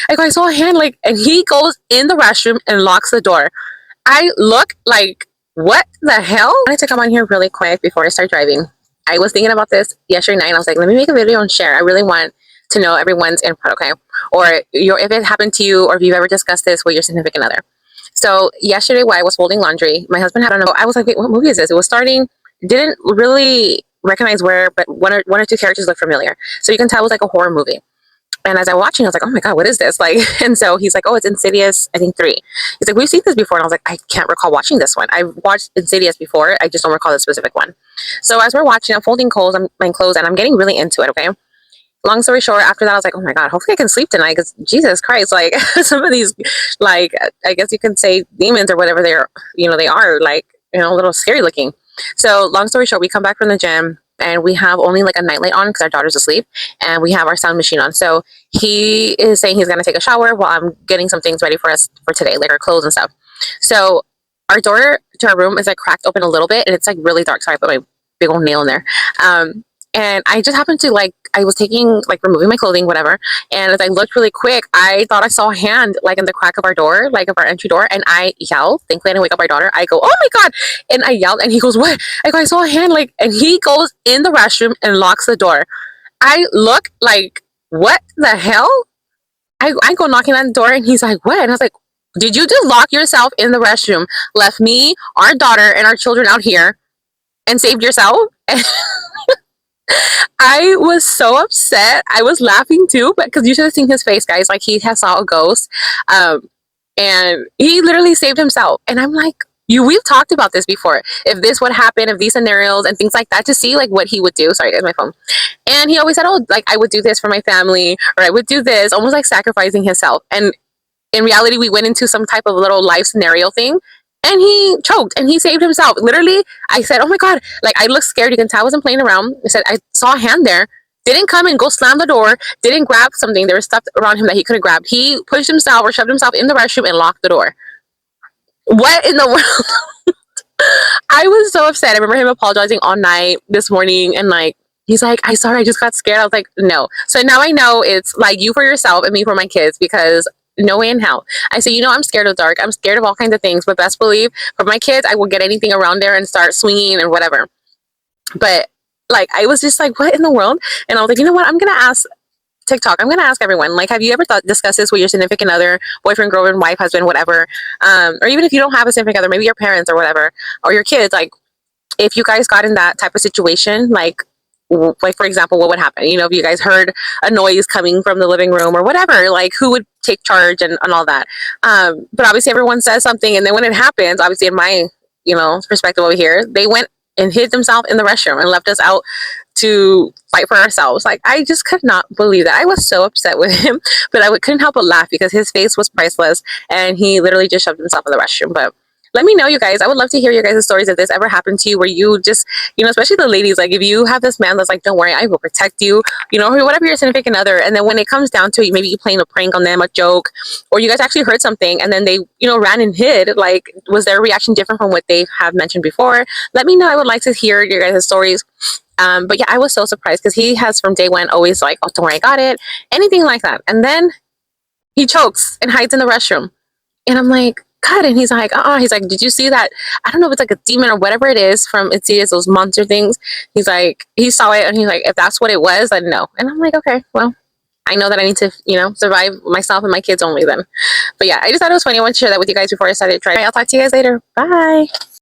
Like I saw a hand, like, and he goes in the restroom and locks the door. I look like, what the hell? I wanted to come on here really quick before I start driving. I was thinking about this yesterday night. And I was like, let me make a video and share. I really want to know everyone's input, okay? Or if it happened to you, or if you've ever discussed this with your significant other. So yesterday, while I was folding laundry, my husband had on. I was like, wait, what movie is this? It was starting. Didn't really recognize where, but one or two characters looked familiar. So you can tell it was like a horror movie. And as I was watching, I was like, oh my God, what is this? Like, and so he's like, oh, it's Insidious, I think 3. He's like, we've seen this before. And I was like, I can't recall watching this one. I've watched Insidious before. I just don't recall the specific one. So as we're watching, I'm folding clothes, my clothes, and I'm getting really into it, okay? Long story short, after that, I was like, oh my God, hopefully I can sleep tonight, because Jesus Christ, like some of these, like, I guess you can say demons or whatever they are, like, a little scary looking. So long story short, we come back from the gym and we have only like a nightlight on because our daughter's asleep, and we have our sound machine on. So he is saying he's going to take a shower while I'm getting some things ready for us for today, like our clothes and stuff. So our door to our room is like cracked open a little bit, and it's like really dark. Sorry, I put my big old nail in there. And I just happened to, like, I was removing my clothing, whatever. And as I looked really quick, I thought I saw a hand, like, in the crack of our door, like, of our entry door. And I yelled. Thankfully, I didn't wake up our daughter. I go, oh my God. And I yelled, and he goes, what? I go, I saw a hand, like, and he goes in the restroom and locks the door. I look like, what the hell? I go knocking on the door, and he's like, what? And I was like, did you just lock yourself in the restroom, left me, our daughter, and our children out here, and saved yourself? I was so upset. I was laughing too, but because you should have seen his face, guys. Like, he has saw a ghost, and he literally saved himself. And I'm like, we've talked about this before. If this would happen, if these scenarios and things like that, to see like what he would do. Sorry, there's my phone. And he always said, oh, like I would do this for my family, or I would do this, almost like sacrificing himself. And in reality, we went into some type of little life scenario thing, and he choked and he saved himself. Literally, I said, oh my God. Like, I looked scared. You can tell I wasn't playing around. I said, I saw a hand there. Didn't come and go slam the door. Didn't grab something. There was stuff around him that he could have grabbed. He pushed himself or shoved himself in the restroom and locked the door. What in the world? I was so upset. I remember him apologizing all night this morning, and like, he's like, I sorry, I just got scared. I was like, no. So now I know it's like you for yourself and me for my kids, because no way in hell. I say, I'm scared of dark. I'm scared of all kinds of things, but best believe for my kids, I will get anything around there and start swinging and whatever. But like, I was just like, what in the world? And I was like, you know what? I'm going to ask TikTok. I'm going to ask everyone, like, have you ever discussed this with your significant other, boyfriend, girlfriend, wife, husband, whatever? Or even if you don't have a significant other, maybe your parents or whatever, or your kids, like, if you guys got in that type of situation, like for example, what would happen? If you guys heard a noise coming from the living room or whatever, like, who would take charge and all that? But obviously everyone says something, and then when it happens, obviously in my, perspective over here, they went and hid themselves in the restroom and left us out to fight for ourselves. Like, I just could not believe that. I was so upset with him, but I couldn't help but laugh because his face was priceless, and he literally just shoved himself in the restroom. But let me know, you guys. I would love to hear your guys' stories if this ever happened to you, where you just, especially the ladies, like, if you have this man that's like, don't worry, I will protect you, or whatever, your significant other. And then when it comes down to it, maybe you playing a prank on them, a joke, or you guys actually heard something and then they, ran and hid. Like, was their reaction different from what they have mentioned before? Let me know. I would like to hear your guys' stories. But yeah, I was so surprised because he has from day one always like, oh, don't worry, I got it, anything like that. And then he chokes and hides in the restroom. And I'm like, God. And he's like, he's like, did you see that? I don't know if it's like a demon or whatever it is from Insidious, those monster things. He's like, he saw it, and he's like, if that's what it was, then no. And I'm like, okay, well, I know that I need to, survive myself and my kids only then. But yeah, I just thought it was funny. I wanted to share that with you guys before I started trying. I'll talk to you guys later. Bye.